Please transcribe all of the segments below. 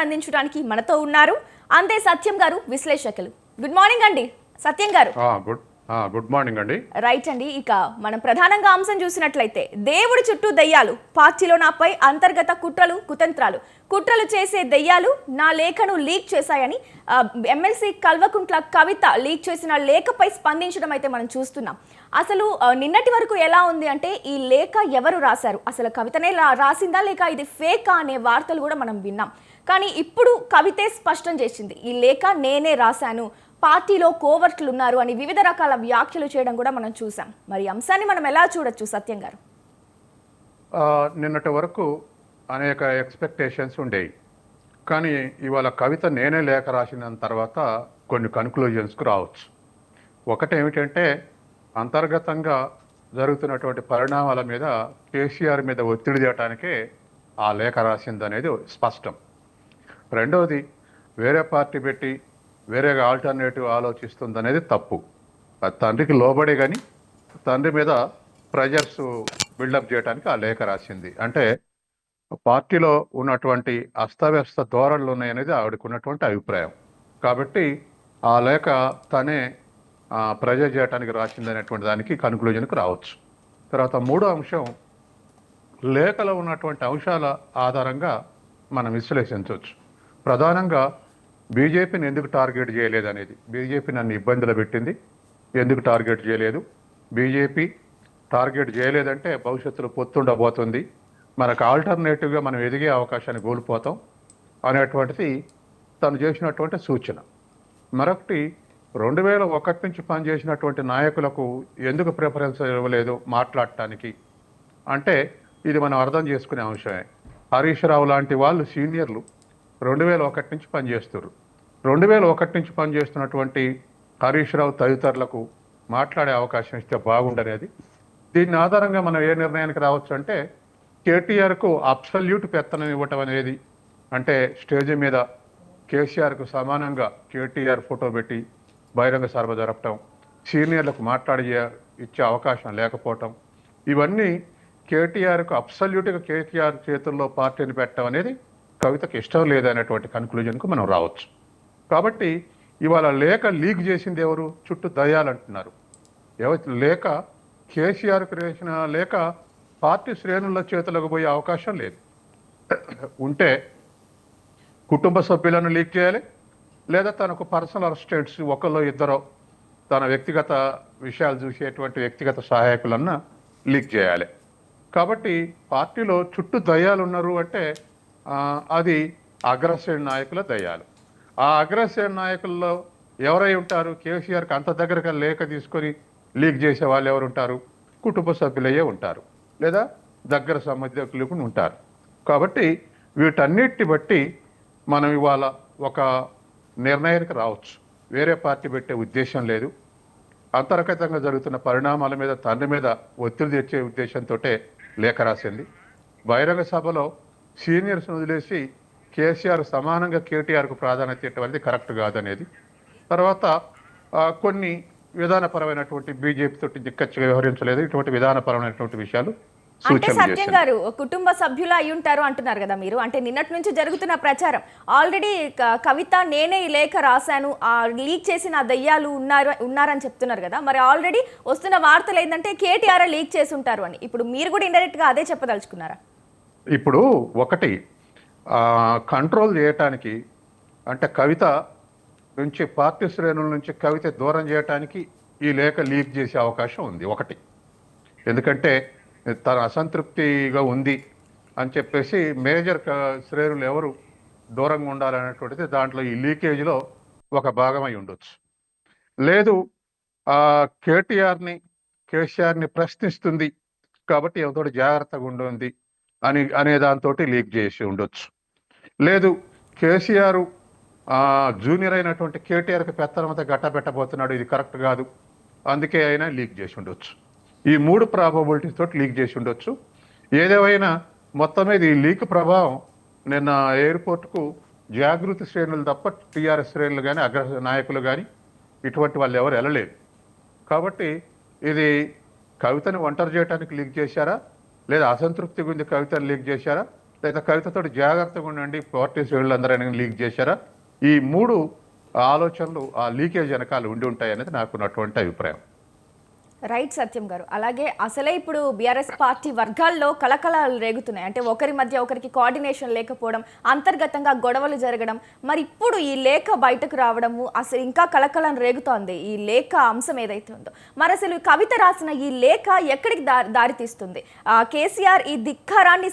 అందించడానికి మనతో ఉన్నారు అందే సత్యం గారు, విశ్లేషకులు. గుడ్ మార్నింగ్ అండి సత్యం గారు. గుడ్ మార్నింగ్ అండి. రైట్ అండి, ఇక మనం ప్రధానంగా అంశం చూసినట్లయితే దేవుడి చుట్టూ దెయ్యాలు, పార్టీలో నాపై అంతర్గత కుట్రలు చేసే దెయ్యాలు నా లేఖను లీక్ చేశాయని ఎమ్మెల్సీ కల్వకుంట్ల కవిత లీక్ చేసిన లేఖపై స్పందించడం అయితే మనం చూస్తున్నాం. అసలు నిన్నటి వరకు ఎలా ఉంది అంటే ఈ లేఖ ఎవరు రాశారు, అసలు కవితనే రాసిందా లేక ఇది ఫేకా అనే వార్తలు కూడా మనం విన్నాం. కానీ ఇప్పుడు కవితే స్పష్టం చేసింది, ఈ లేఖ నేనే రాశాను, పార్టీలో కోవర్ట్లు ఉన్నారు అని వివిధ రకాల వ్యాఖ్యలు చేయడం కూడా మనం చూసాం. మరి అంశాన్ని మనం ఎలా చూడొచ్చు సత్యం గారు? నిన్నటి వరకు అనేక ఎక్స్పెక్టేషన్స్ ఉండేవి, కానీ ఇవాళ కవిత నేనే లేఖ రాసిన తర్వాత కొన్ని కన్క్లూజన్స్కు రావచ్చు. ఒకటేమిటంటే అంతర్గతంగా జరుగుతున్నటువంటి పరిణామాల మీద కేసీఆర్ మీద ఒత్తిడి చేయడానికే ఆ లేఖ రాసిందనేది స్పష్టం. రెండవది, వేరే పార్టీ పెట్టి వేరేగా ఆల్టర్నేటివ్ ఆలోచిస్తుందనేది తప్పు. తండ్రికి లోబడే కానీ తండ్రి మీద ప్రెజర్స్ బిల్డప్ చేయడానికి ఆ లేఖ రాసింది. అంటే పార్టీలో ఉన్నటువంటి అస్తవ్యస్త ధోరణులు ఉన్నాయనేది ఆవిడకు ఉన్నటువంటి అభిప్రాయం. కాబట్టి ఆ లేఖ తనే ప్రెజర్ చేయడానికి రాసింది అనేటువంటి దానికి కన్క్లూజన్కి రావచ్చు. తర్వాత మూడో అంశం, లేఖలో ఉన్నటువంటి అంశాల ఆధారంగా మనం విశ్లేషించవచ్చు. ప్రధానంగా బీజేపీని ఎందుకు టార్గెట్ చేయలేదు అనేది. బీజేపీ నన్ను ఇబ్బందులు పెట్టింది, ఎందుకు టార్గెట్ చేయలేదు, బీజేపీ టార్గెట్ చేయలేదంటే భవిష్యత్తులో పొత్తుండబోతుంది, మనకు ఆల్టర్నేటివ్గా మనం ఎదిగే అవకాశాన్ని కోల్పోతాం అనేటువంటిది తను చేసినటువంటి సూచన. మరొకటి, 2001 నుంచి పనిచేసినటువంటి నాయకులకు ఎందుకు ప్రిఫరెన్స్ ఇవ్వలేదు మాట్లాడటానికి అంటే ఇది మనం అర్థం చేసుకునే అంశమే. హరీష్ రావు లాంటి వాళ్ళు సీనియర్లు 2001 నుంచి పనిచేస్తారు. 2001 నుంచి పనిచేస్తున్నటువంటి హరీష్ రావు తదితరులకు మాట్లాడే అవకాశం ఇస్తే బాగుండనేది. దీని ఆధారంగా మనం ఏ నిర్ణయానికి రావచ్చు అంటే కేటీఆర్కు అబ్సల్యూట్ పెత్తనం ఇవ్వటం అనేది, అంటే స్టేజ్ మీద కేసీఆర్కు సమానంగా కేటీఆర్ ఫోటో పెట్టి బహిరంగ సభ జరపటం, సీనియర్లకు మాట్లాడి ఇచ్చే అవకాశం లేకపోవటం, ఇవన్నీ కేటీఆర్కు అబ్సల్యూట్గా కేటీఆర్ చేతుల్లో పార్టీని పెట్టడం అనేది కవితకు ఇష్టం లేదనేటువంటి కన్క్లూజన్కు మనం రావచ్చు. కాబట్టి ఇవాళ లేఖ లీక్ చేసింది ఎవరు? చుట్టూ దయ్యాలంటున్నారు. లేఖ కేసీఆర్కు రాసిన లేఖ పార్టీ శ్రేణుల చేతులకు పోయే అవకాశం లేదు. ఉంటే కుటుంబ సభ్యులను లీక్ చేయాలి, లేదా తనకు పర్సనల్ అసిస్టెంట్స్ ఒకళ్ళు ఇద్దరు తన వ్యక్తిగత విషయాలు చూసేటువంటి వ్యక్తిగత సహాయకులన్నా లీక్ చేయాలి. కాబట్టి పార్టీలో చుట్టూ దయ్యాలు ఉన్నారు అంటే అది అగ్రశ్రేణి నాయకుల దయ్యాలు. ఆ అగ్రశ్రేణి నాయకుల్లో ఎవరై ఉంటారు? కేసీఆర్కి అంత దగ్గరగా లేఖ తీసుకొని లీక్ చేసే వాళ్ళు ఎవరు ఉంటారు? కుటుంబ సభ్యులయ్యే ఉంటారు, లేదా దగ్గర సంబంధికులు ఉంటారు. కాబట్టి వీటన్నిటిని బట్టి మనం ఇవాళ ఒక నిర్ణయానికి రావచ్చు. వేరే పార్టీ పెట్టే ఉద్దేశం లేదు, అంతర్గతంగా జరుగుతున్న పరిణామాల మీద తండ్రి మీద ఒత్తిడి తెచ్చే ఉద్దేశంతో లేఖ రాసింది. బహిరంగ సభలో సీనియర్స్ను వదిలేసి కేసీఆర్ సమానంగా కేటీఆర్కు ప్రాధాన్యత ఇవ్వడం కరెక్ట్ కాదనేది. తర్వాత కొన్ని విధానపరమైనటువంటి బీజేపీ తోటి దిక్కచ్చిగా వ్యవహరించలేదు, ఇటువంటి విధానపరమైనటువంటి విషయాలు. అంటే సత్యం గారు, కుటుంబ సభ్యులు అయి ఉంటారు అంటున్నారు కదా మీరు, అంటే నిన్నటి నుంచి జరుగుతున్న ప్రచారం ఆల్రెడీ కవిత నేనే ఈ లేఖ రాశాను, ఆ లీక్ చేసిన దయ్యాలు ఉన్నారని చెప్తున్నారు కదా, మరి ఆల్రెడీ వస్తున్న వార్తలు ఏంటంటే కేటీఆర్ లీక్ చేసి ఉంటారు అని. ఇప్పుడు మీరు కూడా ఇండైరెక్ట్ గా అదే చెప్పదలుచుకున్నారా? ఇప్పుడు ఒకటి కంట్రోల్ చేయటానికి, అంటే కవిత నుంచి పార్టీ శ్రేణుల నుంచి కవిత దూరం చేయటానికి ఈ లేఖ లీక్ చేసే అవకాశం ఉంది. ఒకటి, ఎందుకంటే తన అసంతృప్తిగా ఉంది అని చెప్పేసి మేజర్ శ్రేణులు ఎవరు దూరంగా ఉండాలనేటువంటిది దాంట్లో ఈ లీకేజ్లో ఒక భాగమై ఉండొచ్చు. లేదు, కేసీఆర్ని ప్రశ్నిస్తుంది కాబట్టి ఎంతో జాగ్రత్తగా ఉంటుంది అనే దాంతో లీక్ చేసి ఉండొచ్చు. లేదు, కేసీఆర్ జూనియర్ అయినటువంటి కేటీఆర్కి పెత్తనమంతా గట్టబెట్టబోతున్నాడు, ఇది కరెక్ట్ కాదు, అందుకే అయినా లీక్ చేసి ఉండొచ్చు. ఈ 3 ప్రాబబిలిటీస్ తోటి లీక్ చేసి ఉండొచ్చు. ఏదేమైనా మొత్తం మీద ఈ లీక్ ప్రభావం నిన్న ఎయిర్పోర్ట్కు జాగృతి శ్రేణులు తప్ప టీఆర్ఎస్ శ్రేణులు కానీ అగ్ర నాయకులు కానీ ఇటువంటి వాళ్ళు ఎవరు వెళ్ళలేదు. కాబట్టి ఇది కవితను ఒంటరి చేయడానికి లీక్ చేశారా, లేదా అసంతృప్తి గురించి కవితను లీక్ చేశారా, లేదా కవితతో జాగ్రత్తగా ఉండండి పార్టీ శ్రేణులందరూ లీక్ చేశారా? ఈ 3 ఆలోచనలు ఆ లీకేజ్ వెనకాల ఉండి ఉంటాయి అనేది నాకున్నటువంటి అభిప్రాయం. రైట్ సత్యం గారు. అలాగే అసలే ఇప్పుడు బీఆర్ఎస్ పార్టీ వర్గాల్లో కలకలాలు రేగుతున్నాయి. అంటే ఒకరి మధ్య ఒకరికి కోఆర్డినేషన్ లేకపోవడం, అంతర్గతంగా గొడవలు జరగడం, మరి ఇప్పుడు ఈ లేఖ బయటకు రావడము అసలు ఇంకా కలకలం రేగుతోంది. ఈ లేఖ అంశం ఏదైతే ఉందో మరి అసలు కవిత రాసిన ఈ లేఖ ఎక్కడికి దారితీస్తుంది? కేసీఆర్ ఈ ధిక్కారాన్ని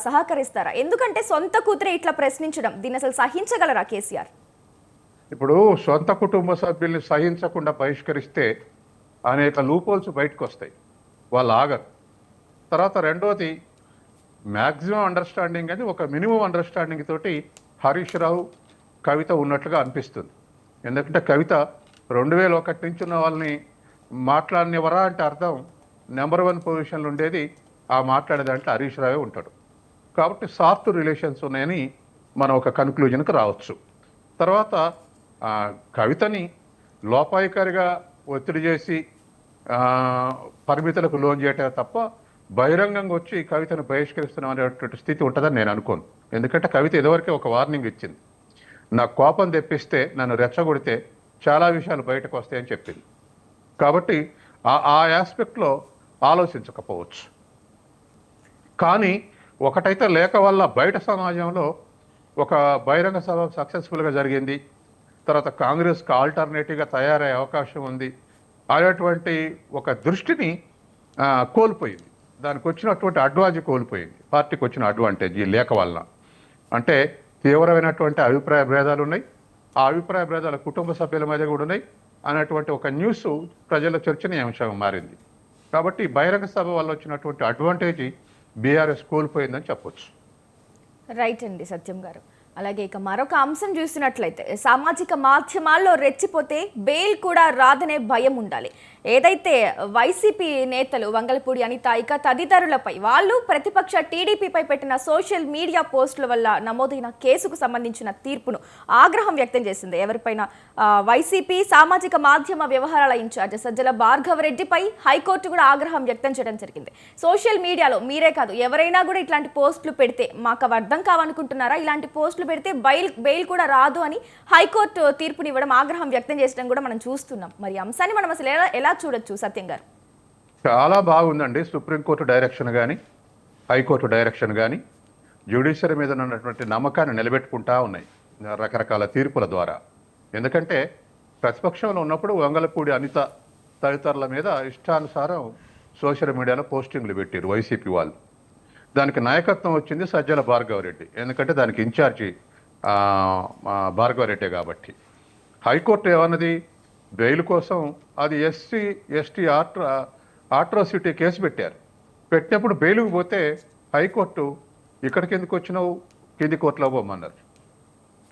సహకరిస్తారా? ఎందుకంటే సొంత కూతురే ఇట్లా ప్రశ్నించడం, దీన్ని అసలు సహించగలరా కేసీఆర్? ఇప్పుడు సొంత కుటుంబ సభ్యుల్ని సహించకుండా బహిష్కరిస్తే అనేక లూపోల్స్ బయటకు వస్తాయి, వాళ్ళు ఆగరు. తర్వాత రెండోది మ్యాక్సిమం అండర్స్టాండింగ్ అని ఒక మినిమం అండర్స్టాండింగ్ తోటి హరీష్ రావు కవిత ఉన్నట్లుగా అనిపిస్తుంది. ఎందుకంటే కవిత 2001 నుంచి ఉన్న వాళ్ళని మాట్లాడినవరా అంటే అర్థం నెంబర్ 1 పొజిషన్లో ఉండేది ఆ మాట్లాడేదంటే హరీష్ రావే ఉంటాడు. కాబట్టి సాఫ్ట్ రిలేషన్స్ ఉన్నాయని మనం ఒక కన్క్లూజన్కి రావచ్చు. తర్వాత కవితని లోపాయికారిగా ఒత్తిడి చేసి పరిమితులకు లోన్ చేయటం తప్ప బహిరంగంగా వచ్చి కవితను బహిష్కరిస్తున్నాం అనేటువంటి స్థితి ఉంటుందని నేను అనుకోను. ఎందుకంటే కవిత ఇదివరకే ఒక వార్నింగ్ ఇచ్చింది, నా కోపం తెప్పిస్తే, నన్ను రెచ్చగొడితే చాలా విషయాలు బయటకు వస్తాయని చెప్పింది. కాబట్టి ఆ ఆస్పెక్ట్లో ఆలోచించకపోవచ్చు. కానీ ఒకటైతే లేఖ వల్ల బయట సమాజంలో ఒక బహిరంగ సభ సక్సెస్ఫుల్గా జరిగింది, తర్వాత కాంగ్రెస్కి ఆల్టర్నేటివ్గా తయారయ్యే అవకాశం ఉంది అనేటువంటి ఒక దృష్టిని కోల్పోయింది. దానికి వచ్చినటువంటి అడ్వాంటేజ్ కోల్పోయింది, పార్టీకి వచ్చిన అడ్వాంటేజ్ ఈ లేఖ వల్ల. అంటే తీవ్రమైనటువంటి అభిప్రాయ భేదాలు ఉన్నాయి, ఆ అభిప్రాయ భేదాలు కుటుంబ సభ్యుల మధ్య కూడా ఉన్నాయి అనేటువంటి ఒక న్యూస్ ప్రజల చర్చనీయాంశంగా మారింది. కాబట్టి బహిరంగ సభ వల్ల వచ్చినటువంటి అడ్వాంటేజ్ బీఆర్ఎస్ కోల్పోయిందని చెప్పొచ్చు. రైట్ అండి సత్యం గారు. అలాగే ఇక మరొక అంశం చూసినట్లయితే సామాజిక మాధ్యమాల్లో రెచ్చిపోతే బెయిల్ కూడా రాదనే భయం ఉండాలి. ఏదైతే వైసీపీ నేతలు వంగలపూడి అనిత ఇక తదితరులపై వాళ్ళు ప్రతిపక్ష టీడీపీపై పెట్టిన సోషల్ మీడియా పోస్టుల వల్ల నమోదైన కేసుకు సంబంధించిన తీర్పును ఆగ్రహం వ్యక్తం చేసింది. ఎవరిపైన వైసీపీ సామాజిక మాధ్యమ వ్యవహారాల ఇన్ఛార్జ్ సజ్జల భార్గవరెడ్డిపై హైకోర్టు కూడా ఆగ్రహం వ్యక్తం చేయడం జరిగింది. సోషల్ మీడియాలో మీరే కాదు ఎవరైనా కూడా ఇట్లాంటి పోస్టులు పెడితే మాకు అవి అర్థం కావనుకుంటున్నారా, ఇలాంటి పోస్టులు పెడితే బెయిల్ కూడా రాదు అని హైకోర్టు తీర్పునివ్వడం, ఆగ్రహం వ్యక్తం చేయడం కూడా మనం చూస్తున్నాం. మరి అంశాన్ని మనం అసలు ఎలా చూడొచ్చు సత్యం గారు? చాలా బాగుందండి. సుప్రీంకోర్టు డైరెక్షన్ కానీ హైకోర్టు డైరెక్షన్ కానీ జ్యుడిషియరీ మీద ఉన్నటువంటి నమ్మకాన్ని నిలబెట్టుకుంటా ఉన్నాయి రకరకాల తీర్పుల ద్వారా. ఎందుకంటే ప్రతిపక్షంలో ఉన్నప్పుడు వంగలపూడి అనిత తదితరుల మీద ఇష్టానుసారం సోషల్ మీడియాలో పోస్టింగ్లు పెట్టారు వైసీపీ వాళ్ళు. దానికి నాయకత్వం వచ్చింది సజ్జల భార్గవరెడ్డి, ఎందుకంటే దానికి ఇన్ఛార్జి భార్గవరెడ్డి కాబట్టి. హైకోర్టు ఏమన్నది, బెయిల్ కోసం అది ఎస్టీ ఆట్రాసిటీ కేసు పెట్టారు. పెట్టినప్పుడు బెయిల్కి పోతే హైకోర్టు ఇక్కడికి ఎందుకు వచ్చినావు, కింది కోర్టులో పోమన్నారు.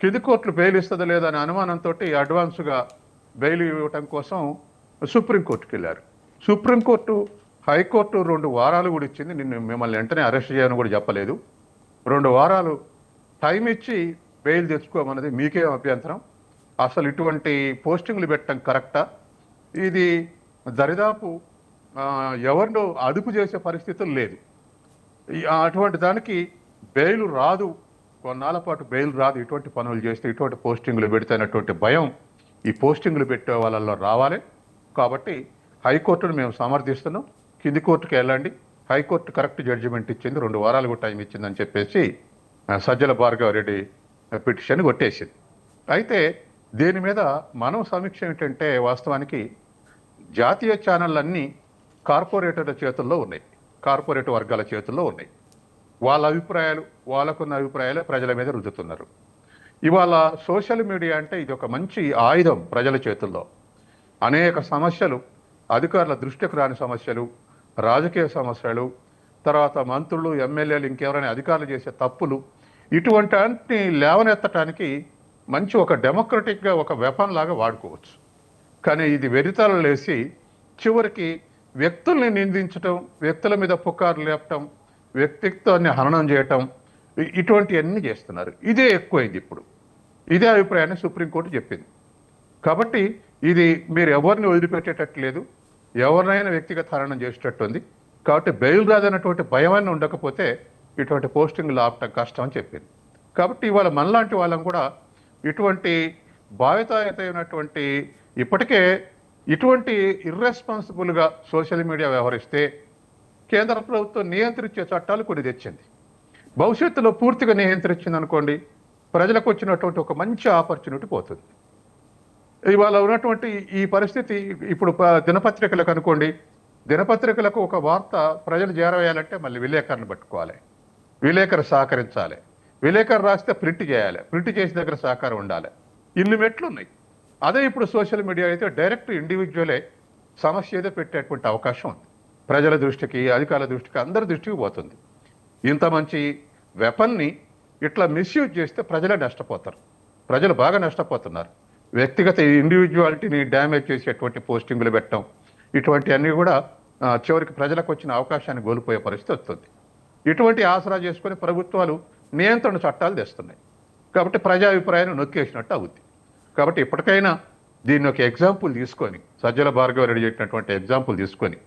కింది కోర్టులు బెయిల్ ఇస్తుందా లేదా అనే అనుమానంతో అడ్వాన్స్గా బెయిల్ ఇవ్వటం కోసం సుప్రీంకోర్టుకి వెళ్ళారు. సుప్రీంకోర్టు హైకోర్టు 2 వారాలు కూడా ఇచ్చింది, మిమ్మల్ని వెంటనే అరెస్ట్ చేయని కూడా చెప్పలేదు. 2 వారాలు టైం ఇచ్చి బెయిల్ తెచ్చుకోమన్నది. మీకేం అభ్యంతరం? అసలు ఇటువంటి పోస్టింగ్లు పెట్టడం కరెక్టా? ఇది దరిదాపు ఎవరినో అదుపు చేసే పరిస్థితులు లేదు. అటువంటి దానికి బెయిల్ రాదు, కొన్నాళ్ళ పాటు బెయిల్ రాదు ఇటువంటి పనులు చేస్తే, ఇటువంటి పోస్టింగ్లు పెడితేనటువంటి భయం ఈ పోస్టింగ్లు పెట్టే వాళ్ళల్లో రావాలి. కాబట్టి హైకోర్టును మేము సమర్థిస్తున్నాం, కింది కోర్టుకు వెళ్ళండి, హైకోర్టు కరెక్ట్ జడ్జిమెంట్ ఇచ్చింది, 2 వారాలు కూడా టైం ఇచ్చిందని చెప్పేసి సజ్జల భార్గవరెడ్డి పిటిషన్ కొట్టేసింది. అయితే దీని మీద మనం సమీక్ష ఏంటంటే, వాస్తవానికి జాతీయ ఛానళ్ళన్నీ కార్పొరేటర్ల చేతుల్లో ఉన్నాయి, కార్పొరేట్ వర్గాల చేతుల్లో ఉన్నాయి. వాళ్ళ అభిప్రాయాలు, వాళ్ళకున్న అభిప్రాయాలు ప్రజల మీద రుద్దుతున్నారు. ఇవాళ సోషల్ మీడియా అంటే ఇది ఒక మంచి ఆయుధం ప్రజల చేతుల్లో. అనేక సమస్యలు, అధికారుల దృష్టికి రాని సమస్యలు, రాజకీయ సమస్యలు, తర్వాత మంత్రులు, ఎమ్మెల్యేలు, ఇంకెవరైనా అధికారులు చేసే తప్పులు, ఇటువంటి అన్ని లేవనెత్తడానికి మంచి ఒక డెమోక్రటిక్గా ఒక వెపన్ లాగా వాడుకోవచ్చు. కానీ ఇది వెరితలు లేసి చివరికి వ్యక్తుల్ని నిందించటం, వ్యక్తుల మీద పుకార్లు లేపటం, వ్యక్తిత్వాన్ని హననం చేయటం, ఇటువంటివన్నీ చేస్తున్నారు. ఇదే ఎక్కువైంది ఇప్పుడు. ఇదే అభిప్రాయాన్ని సుప్రీంకోర్టు చెప్పింది. కాబట్టి ఇది మీరు ఎవరిని వదిలిపెట్టేటట్లేదు, ఎవరినైనా వ్యక్తిగత హననం చేసేటట్టు ఉంది. కాబట్టి బెయిల్ రాదన్నటువంటి భయమైనా ఉండకపోతే ఇటువంటి పోస్టింగ్లు ఆపటం కష్టం అని చెప్పింది. కాబట్టి ఇవాళ మనలాంటి వాళ్ళం కూడా ఇటువంటి బాధితమైనటువంటి ఇప్పటికే ఇటువంటి ఇర్రెస్పాన్సిబుల్గా సోషల్ మీడియా వ్యవహరిస్తే కేంద్ర ప్రభుత్వం నియంత్రించే చట్టాలు కొన్ని తెచ్చింది. భవిష్యత్తులో పూర్తిగా నియంత్రించింది అనుకోండి, ప్రజలకు వచ్చినటువంటి ఒక మంచి ఆపర్చునిటీ పోతుంది. ఇవాళ ఉన్నటువంటి ఈ పరిస్థితి ఇప్పుడు దినపత్రికలకు అనుకోండి, దినపత్రికలకు ఒక వార్త ప్రజలు చేరవేయాలంటే మళ్ళీ విలేకరుని పట్టుకోవాలి, విలేకరు సహకరించాలి, విలేకరు రాస్తే ప్రింట్ చేయాలి, ప్రింట్ చేసిన దగ్గర సహకారం ఉండాలి. ఇన్ని మెట్లు ఉన్నాయి. అదే ఇప్పుడు సోషల్ మీడియా అయితే డైరెక్ట్ ఇండివిజువలే సమస్య ఏదో పెట్టేటువంటి అవకాశం ఉంది. ప్రజల దృష్టికి, అధికారుల దృష్టికి, అందరి దృష్టికి పోతుంది. ఇంత మంచి వెపన్ని ఇట్లా మిస్యూజ్ చేస్తే ప్రజలే నష్టపోతారు. ప్రజలు బాగా నష్టపోతున్నారు. వ్యక్తిగత ఇండివిజువాలిటీని డ్యామేజ్ చేసేటువంటి పోస్టింగులు పెట్టడం, ఇటువంటివన్నీ కూడా చివరికి ప్రజలకు వచ్చిన అవకాశాన్ని కోల్పోయే పరిస్థితి వస్తుంది. ఇటువంటి ఆసరా చేసుకొని ప్రభుత్వాలు నియంత్రణ చట్టాలు తెస్తున్నాయి. కాబట్టి ప్రజాభిప్రాయాన్ని నొక్కేసినట్టు అవుద్ది. కాబట్టి ఇప్పటికైనా దీన్ని ఒక ఎగ్జాంపుల్ తీసుకొని, సజ్జల భార్గవ రెడ్డి చెప్పినటువంటి ఎగ్జాంపుల్ తీసుకొని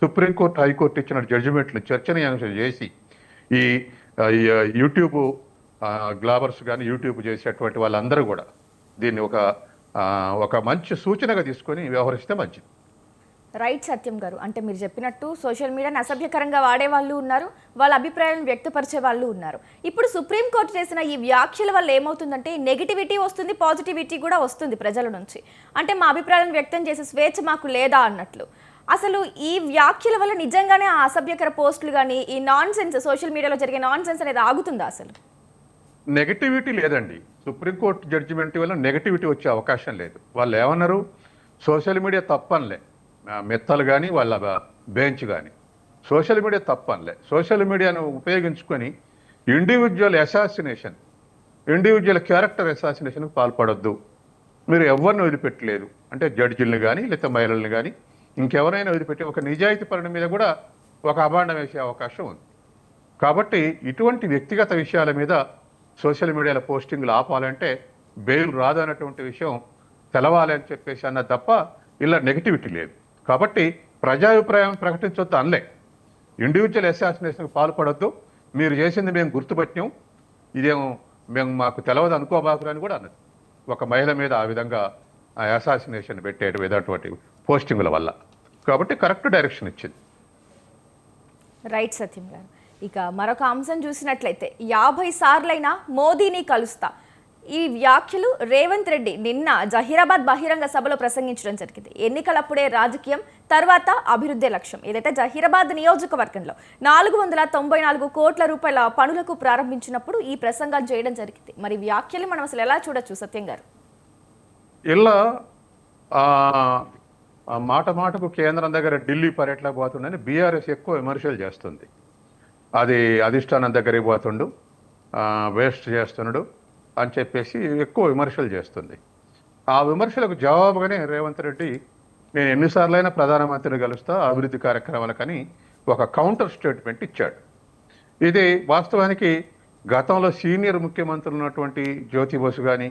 సుప్రీంకోర్టు, హైకోర్టు ఇచ్చిన జడ్జిమెంట్లు చర్చనీయాంశం చేసి ఈ యూట్యూబ్ గ్లాబర్స్ కానీ యూట్యూబ్ చేసేటువంటి వాళ్ళందరూ కూడా దీన్ని ఒక మంచి సూచనగా తీసుకొని వ్యవహరిస్తే మంచిది. రైట్ సత్యం గారు, అంటే మీరు చెప్పినట్టు సోషల్ మీడియాని అసభ్యకరంగా వాడే వాళ్ళు ఉన్నారు, వాళ్ళ అభిప్రాయాలను వ్యక్తపరిచే వాళ్ళు ఉన్నారు. ఇప్పుడు సుప్రీంకోర్టు చేసిన ఈ వ్యాఖ్యల వల్ల ఏమవుతుందంటే నెగిటివిటీ వస్తుంది, పాజిటివిటీ కూడా వస్తుంది ప్రజల నుంచి. అంటే మా అభిప్రాయాలను వ్యక్తం చేసే స్వేచ్ఛ మాకు లేదా అన్నట్లు. అసలు ఈ వ్యాఖ్యల వల్ల నిజంగానే ఆ అసభ్యకర పోస్టులు కానీ ఈ నాన్ సెన్స్ సోషల్ మీడియాలో జరిగే నాన్ సెన్స్ అనేది ఆగుతుందా? అసలు నెగటివిటీ లేదండి. సుప్రీంకోర్టు జడ్జిమెంట్ వల్ల నెగటివిటీ వచ్చే అవకాశం లేదు. వాళ్ళు ఏమన్నారు, సోషల్ మీడియా తప్పనిలే, మెత్తలు కానీ వాళ్ళ బెంచ్ కానీ సోషల్ మీడియా తప్పనిలే. సోషల్ మీడియాను ఉపయోగించుకొని ఇండివిజువల్ అసాసినేషన్, ఇండివిజువల్ క్యారెక్టర్ అసాసినేషన్కి పాల్పడొద్దు. మీరు ఎవరిని వదిలిపెట్టలేదు అంటే జడ్జిల్ని కానీ లేకపోతే మహిళల్ని కానీ ఇంకెవరైనా వదిలిపెట్టి ఒక నిజాయితీ పరుని మీద కూడా ఒక అభాండం వేసే అవకాశం ఉంది. కాబట్టి ఇటువంటి వ్యక్తిగత విషయాల మీద సోషల్ మీడియాలో పోస్టింగ్లు ఆపాలంటే బెయిల్ రాదు అన్నటువంటి విషయం తెలవాలి అని చెప్పేసి అన్న తప్ప ఇలా నెగిటివిటీ లేదు. కాబట్టి ప్రజాభిప్రాయం ప్రకటించొద్దు అనలే, ఇండివిజువల్ అసాసినేషన్కి పాల్పడొద్దు, మీరు చేసింది మేము గుర్తుపట్టాం, ఇదేమో మేము మాకు తెలవదు అనుకోబాకులు అని కూడా అన్నది. ఒక మహిళ మీద ఆ విధంగా అసాసినేషన్ పెట్టే విధటువంటి పోస్టింగుల వల్ల. కాబట్టి కరెక్ట్ డైరెక్షన్ ఇచ్చింది. రైట్ సత్యం గారు. ఇక మరొక అంశం చూసినట్లయితే 50 సార్లైనా మోదీని కలుస్తా, ఈ వ్యాఖ్యలు రేవంత్ రెడ్డి నిన్న జహీరాబాద్ బహిరంగ సభలో ప్రసంగించడం జరిగింది. ఎన్నికలప్పుడే రాజకీయం, తర్వాత అభివృద్ధి లక్ష్యం. ఏదైతే జహీరాబాద్ నియోజకవర్గంలో 494 కోట్ల రూపాయల పనులకు ప్రారంభించినప్పుడు ఈ ప్రసంగాలు చేయడం జరిగింది. మరి వ్యాఖ్యలు మనం అసలు ఎలా చూడొచ్చు సత్యం గారు? ఇలా మాట మాటకు కేంద్రం దగ్గర ఢిల్లీ పర్యటనకు పోతుండని బీఆర్ఎస్ ఎక్కువ విమర్శలు చేస్తుంది. అది అధిష్టానం దగ్గరికి పోతుండు, వేస్ట్ చేస్తున్నాడు అని చెప్పేసి ఎక్కువ విమర్శలు చేస్తుంది. ఆ విమర్శలకు జవాబుగానే రేవంత్ రెడ్డి నేను ఎన్నిసార్లైనా ప్రధానమంత్రిని కలుస్తా అభివృద్ధి కార్యక్రమాలకని ఒక కౌంటర్ స్టేట్మెంట్ ఇచ్చాడు. ఇది వాస్తవానికి గతంలో సీనియర్ ముఖ్యమంత్రులు ఉన్నటువంటి జ్యోతి బసు కానీ,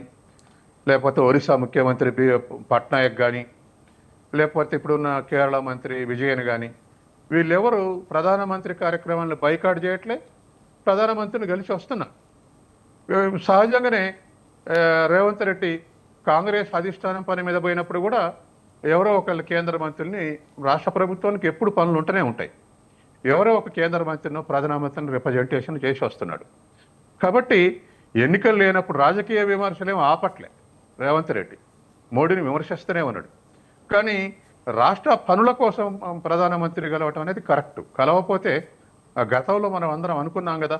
లేకపోతే ఒరిస్సా ముఖ్యమంత్రి పట్నాయక్ కానీ, లేకపోతే ఇప్పుడున్న కేరళ మంత్రి విజయన్ కానీ, వీళ్ళెవరు ప్రధానమంత్రి కార్యక్రమాలను బైకాట్ చేయట్లే, ప్రధానమంత్రిని కలిసి వస్తున్నారు. సహజంగానే రేవంత్ రెడ్డి కాంగ్రెస్ అధిష్టానం పని మీద పోయినప్పుడు కూడా ఎవరో ఒకళ్ళు కేంద్ర మంత్రుల్ని, రాష్ట్ర ప్రభుత్వానికి ఎప్పుడు పనులు ఉంటూనే ఉంటాయి, ఎవరో ఒక కేంద్ర మంత్రినో ప్రధానమంత్రిని రిప్రజెంటేషన్ చేసి వస్తున్నాడు. కాబట్టి ఎన్నికలు లేనప్పుడు రాజకీయ విమర్శలేమో ఆపట్లే రేవంత్ రెడ్డి, మోడీని విమర్శిస్తూనే ఉన్నాడు. కానీ రాష్ట్ర పనుల కోసం ప్రధానమంత్రి కలవటం అనేది కరెక్ట్. కలవకపోతే గతంలో మనం అందరం అనుకున్నాం కదా,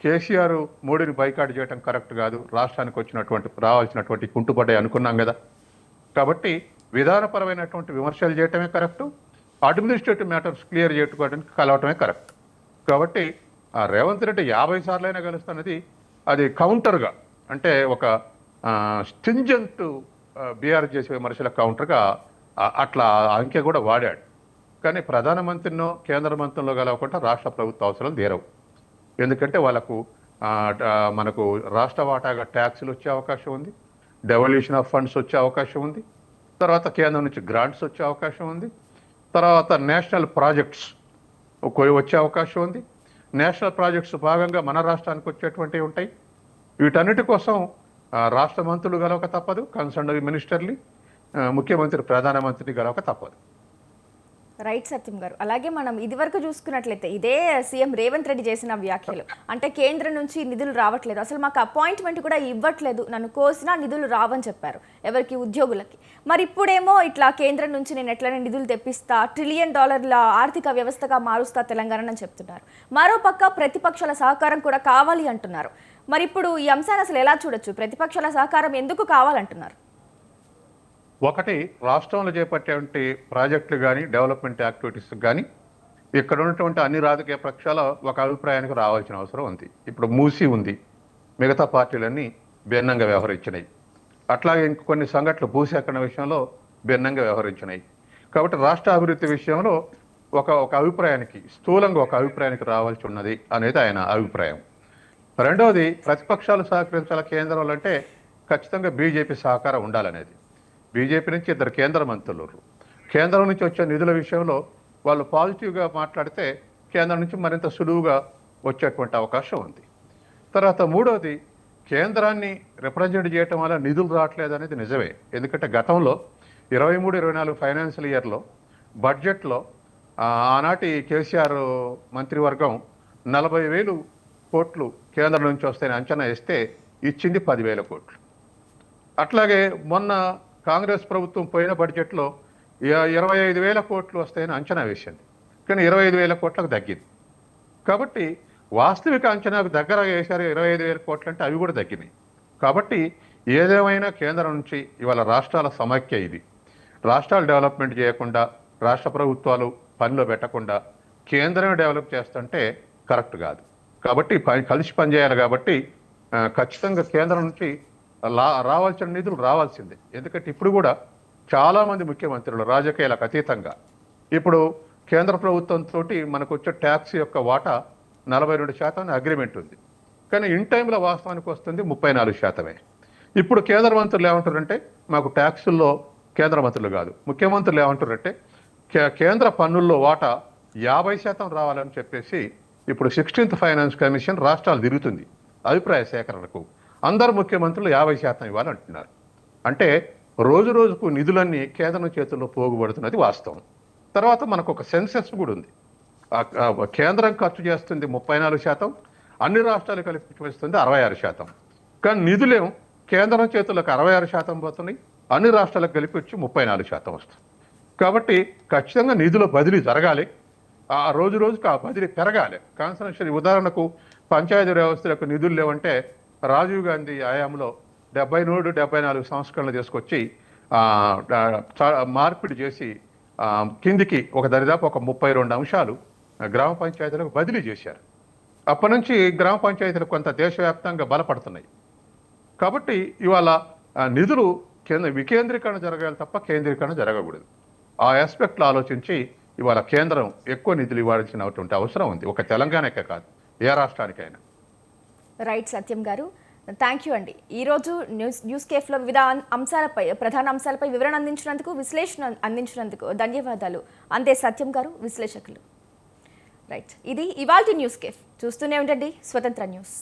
కేసీఆర్ మోడీని బైకాట్ చేయడం కరెక్ట్ కాదు, రాష్ట్రానికి వచ్చినటువంటి రావాల్సినటువంటి కుంటుపడ్డాయి అనుకున్నాం కదా. కాబట్టి విధానపరమైనటువంటి విమర్శలు చేయటమే కరెక్టు, అడ్మినిస్ట్రేటివ్ మ్యాటర్స్ క్లియర్ చేసుకోవడానికి కలవటమే కరెక్ట్. కాబట్టి ఆ రేవంత్ రెడ్డి 50 సార్లైనా కలుస్తున్నది అది కౌంటర్గా, అంటే ఒక స్టింజెంట్ బీఆర్ చేసే విమర్శల కౌంటర్గా అట్లా అంకె కూడా వాడాడు. కానీ ప్రధానమంత్రినో కేంద్ర మంత్రిలో కలవకుండా రాష్ట్ర ప్రభుత్వ అవసరాలు తీరవు. ఎందుకంటే వాళ్ళకు మనకు రాష్ట్ర వాటాగా ట్యాక్సులు వచ్చే అవకాశం ఉంది, డెవల్యూషన్ ఆఫ్ ఫండ్స్ వచ్చే అవకాశం ఉంది, తర్వాత కేంద్రం నుంచి గ్రాంట్స్ వచ్చే అవకాశం ఉంది, తర్వాత నేషనల్ ప్రాజెక్ట్స్ వచ్చే అవకాశం ఉంది. నేషనల్ ప్రాజెక్ట్స్ భాగంగా మన రాష్ట్రానికి వచ్చేటువంటివి ఉంటాయి. వీటన్నిటి కోసం రాష్ట్ర మంత్రులు గలవక తప్పదు, కన్సర్న్ మినిస్టర్ని, ముఖ్యమంత్రి ప్రధానమంత్రిని గలవక తప్పదు. రైట్ సత్యం గారు. అలాగే మనం ఇదివరకు చూసుకున్నట్లయితే ఇదే సీఎం రేవంత్ రెడ్డి చేసిన వ్యాఖ్యలు, అంటే కేంద్రం నుంచి నిధులు రావట్లేదు, అసలు మాకు అపాయింట్మెంట్ కూడా ఇవ్వట్లేదు, నన్ను కోసినా నిధులు రావని చెప్పారు ఎవరికి, ఉద్యోగులకి. మరి ఇప్పుడేమో ఇట్లా కేంద్రం నుంచి నేను ఎట్లనే నిధులు తెప్పిస్తా, $1 ట్రిలియన్ ఆర్థిక వ్యవస్థగా మారుస్తా తెలంగాణ అని చెప్తున్నారు. మరోపక్క ప్రతిపక్షాల సహకారం కూడా కావాలి అంటున్నారు. మరి ఇప్పుడు ఈ అంశాన్ని అసలు ఎలా చూడొచ్చు? ప్రతిపక్షాల సహకారం ఎందుకు కావాలంటున్నారు? ఒకటి, రాష్ట్రంలో చేపట్టేటువంటి ప్రాజెక్టులు కానీ డెవలప్మెంట్ యాక్టివిటీస్ కానీ ఇక్కడ ఉన్నటువంటి అన్ని రాజకీయ పక్షాల ఒక అభిప్రాయానికి రావాల్సిన అవసరం ఉంది. ఇప్పుడు మూసి ఉంది, మిగతా పార్టీలన్నీ భిన్నంగా వ్యవహరించినాయి. అట్లాగే ఇంకొన్ని సంఘటనలు భూసేకరణ విషయంలో భిన్నంగా వ్యవహరించినాయి. కాబట్టి రాష్ట్ర అభివృద్ధి విషయంలో ఒక అభిప్రాయానికి, స్థూలంగా ఒక అభిప్రాయానికి రావాల్సి ఉన్నది అనేది ఆయన అభిప్రాయం. రెండవది, ప్రతిపక్షాలు సహకరించాల కేంద్రంలో అంటే ఖచ్చితంగా బీజేపీ సహకారం ఉండాలనేది. బీజేపీ నుంచి 2 కేంద్ర మంత్రులు, కేంద్రం నుంచి వచ్చే నిధుల విషయంలో వాళ్ళు పాజిటివ్గా మాట్లాడితే కేంద్రం నుంచి మరింత సులువుగా వచ్చేటువంటి అవకాశం ఉంది. తర్వాత మూడవది, కేంద్రాన్ని రిప్రజెంట్ చేయటం వల్ల నిధులు రావట్లేదు అనేది నిజమే. ఎందుకంటే గతంలో 23-24 ఫైనాన్షియల్ ఇయర్లో బడ్జెట్లో ఆనాటి కేసీఆర్ మంత్రివర్గం 40,000 కోట్లు కేంద్రం నుంచి వస్తాయని అంచనా వేస్తే ఇచ్చింది 10,000 కోట్లు. అట్లాగే మొన్న కాంగ్రెస్ ప్రభుత్వం పోయిన బడ్జెట్లో 25,000 కోట్లు వస్తాయని అంచనా వేసింది, కానీ 25,000 కోట్లకు తగ్గింది. కాబట్టి వాస్తవిక అంచనాకు దగ్గర వేశారు 25,000 కోట్లు అంటే అవి కూడా తగ్గినాయి. కాబట్టి ఏదేమైనా కేంద్రం నుంచి ఇవాళ రాష్ట్రాల సమైక్య ఇది. రాష్ట్రాలు డెవలప్మెంట్ చేయకుండా, రాష్ట్ర ప్రభుత్వాలు పనిలో పెట్టకుండా కేంద్రమే డెవలప్ చేస్తుంటే కరెక్ట్ కాదు. కాబట్టి కలిసి పనిచేయాలి. కాబట్టి ఖచ్చితంగా కేంద్రం నుంచి రావాల్సిన నిధులు రావాల్సిందే. ఎందుకంటే ఇప్పుడు కూడా చాలామంది ముఖ్యమంత్రులు రాజకీయాలకు అతీతంగా ఇప్పుడు కేంద్ర ప్రభుత్వంతో మనకు వచ్చే ట్యాక్స్ యొక్క వాటా 42% అగ్రిమెంట్ ఉంది, కానీ ఇన్ టైంలో వాస్తవానికి వస్తుంది 34%. ఇప్పుడు కేంద్ర మంత్రులు ఏమంటారంటే మాకు ట్యాక్సుల్లో కేంద్ర మంత్రులు కాదు, ముఖ్యమంత్రులు ఏమంటారంటే కేంద్ర పన్నుల్లో వాటా 50% రావాలని చెప్పేసి ఇప్పుడు 16th ఫైనాన్స్ కమిషన్ రాష్ట్రాలు తిరుగుతుంది అభిప్రాయ సేకరణకు. అందరు ముఖ్యమంత్రులు 50% ఇవ్వాలంటున్నారు. అంటే రోజు రోజుకు నిధులన్నీ కేంద్రం చేతుల్లో పోగుపడుతున్నది వాస్తవం. తర్వాత మనకు ఒక సెన్సెస్ కూడా ఉంది. కేంద్రం ఖర్చు చేస్తుంది 34%, అన్ని రాష్ట్రాలు కలిపి వస్తుంది 66%. కానీ నిధులేం కేంద్రం చేతులకు 66% పోతున్నాయి, అన్ని రాష్ట్రాలకు కలిపి వచ్చి 34% వస్తుంది. కాబట్టి ఖచ్చితంగా నిధుల బదిలీ జరగాలి, ఆ రోజు రోజుకు ఆ బదిలీ పెరగాలి. కాన్సన్ట్రేషన్, ఉదాహరణకు పంచాయతీ వ్యవస్థలకు నిధులు లేవంటే రాజీవ్ గాంధీ హయాంలో 73-74 సంస్కరణలు తీసుకొచ్చి మార్పిడి చేసి కిందికి దరిదాపు 32 అంశాలు గ్రామ పంచాయతీలకు బదిలీ చేశారు. అప్పటి నుంచి గ్రామ పంచాయతీలు కొంత దేశవ్యాప్తంగా బలపడుతున్నాయి. కాబట్టి ఇవాళ నిధులు వికేంద్రీకరణ జరగాలి తప్ప కేంద్రీకరణ జరగకూడదు. ఆ ఆస్పెక్ట్లో ఆలోచించి ఇవాళ కేంద్రం ఎక్కువ నిధులు ఇవ్వాల్సినటువంటి అవసరం ఉంది, ఒక తెలంగాణకే కాదు ఏ రాష్ట్రానికైనా. రైట్ సత్యం గారు, థ్యాంక్ యూ అండి. ఈరోజు న్యూస్ కేఫ్లో వివిధ అంశాలపై, ప్రధాన అంశాలపై వివరణ అందించినందుకు, విశ్లేషణ అందించినందుకు ధన్యవాదాలు. అంతే సత్యం గారు, విశ్లేషకులు. రైట్, ఇది ఇవాల్టి న్యూస్ కేఫ్. చూస్తూనే ఉండండి స్వతంత్ర న్యూస్.